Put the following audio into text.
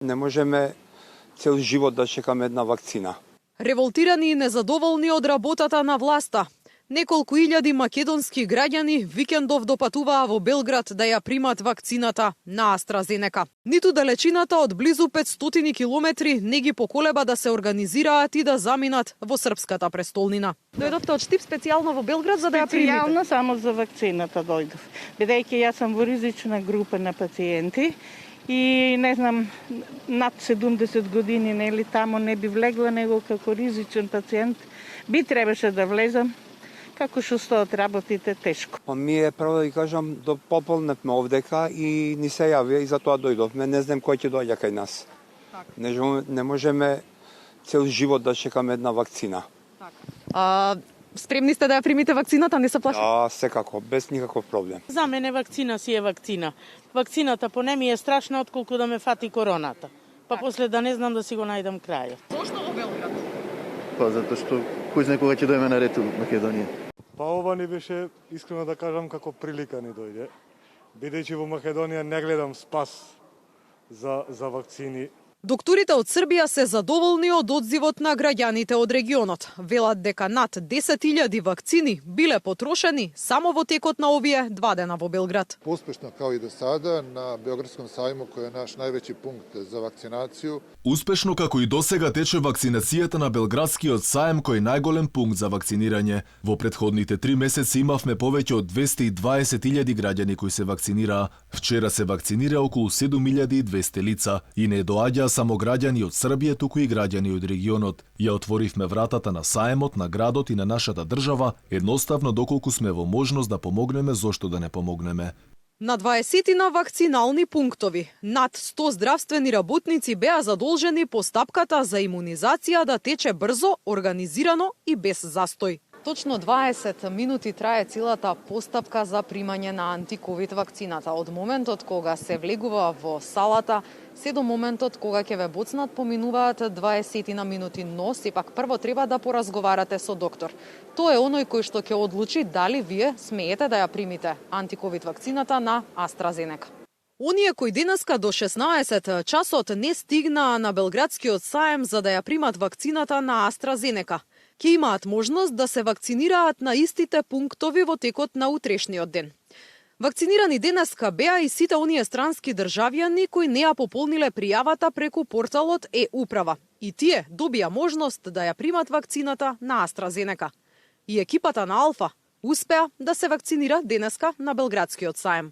Не можеме цел живот да чекаме една вакцина. Револтирани и незадоволни од работата на власта. Неколку илјади македонски граѓани викендов допатуваа во Белград да ја примат вакцината на AstraZeneca. Ниту далечината од близу 500 километри не ги поколеба да се организираат и да заминат во српската престолнина. Дојдовте од Штип специјално во Белград за да ја примите? Специјално само за вакцината дојдов. Бидејќи јас сум во ризична група на пациенти и не знам, над 70 години, нели, тамо не би влегла, него како ризичен пациент би требаше да влезам. Како што стоат работите тешко. Ние право да ви кажам, пополневме овдека и ни се јавија и затоа дојдовме. Не знам кој ќе доаѓа кај нас. Не можеме цел живот да чекаме една вакцина. Спремни сте да ја примите вакцината, не се плашите? Секако, без никаков проблем. За мене вакцина си е вакцина. Вакцината по не ми е страшна отколку да ме фати короната. Па после да не знам да си го најдам крајот. Зошто во Белград? Затоа што кој знае кога ќе дојме на ред у Македонија. Ова ни беше, искрено да кажам, како прилика ни дојде. Бидејќи во Македонија не гледам спас за вакцини. Докторите од Србија се задоволни од одзивот на граѓаните од регионот. Велат дека над 10.000 вакцини биле потрошени само во текот на овие 2 дена во Белград. Успешно као и до сада на Белградском сајму, кој е наш највеќи пункт за вакцинацију. Успешно како и досега тече вакцинацијата на Белградскиот саем, кој е најголем пункт за вакцинирање. Во претходните 3 месеци имавме повеќе од 220.000 граѓани кои се вакцинираа. Вчера се вакцинира околу 7.200 лица и не доаѓа само граѓани од Србија, туку и граѓани од регионот. Ја отворивме вратата на саемот, на градот и на нашата држава, едноставно доколку сме во можност да помогнеме, зошто да не помогнеме. На 20 вакцинални пунктови, над 100 здравствени работници беа задолжени постапката за имунизација да тече брзо, организирано и без застој. Точно 20 минути трае целата постапка за примање на антиковид вакцината. Од моментот кога се влегува во салата, се до моментот кога ќе ве боцнат, поминуваат 20 минути, но сепак прво треба да поразговарате со доктор. Тој е оној кој што ќе одлучи дали вие смеете да ја примите антиковид вакцината на AstraZeneca. Оние кои денеска до 16 часот не стигнаа на Белградскиот саем за да ја примат вакцината на AstraZeneca, ќе имаат можност да се вакцинираат на истите пунктови во текот на утрешниот ден. Вакцинирани денеска беа и сите оние странски државјани кои не ја пополниле пријавата преку порталот e-управа. И тие добија можност да ја примат вакцината на AstraZeneca. И екипата на Алфа успеа да се вакцинира денеска на Белградскиот саем.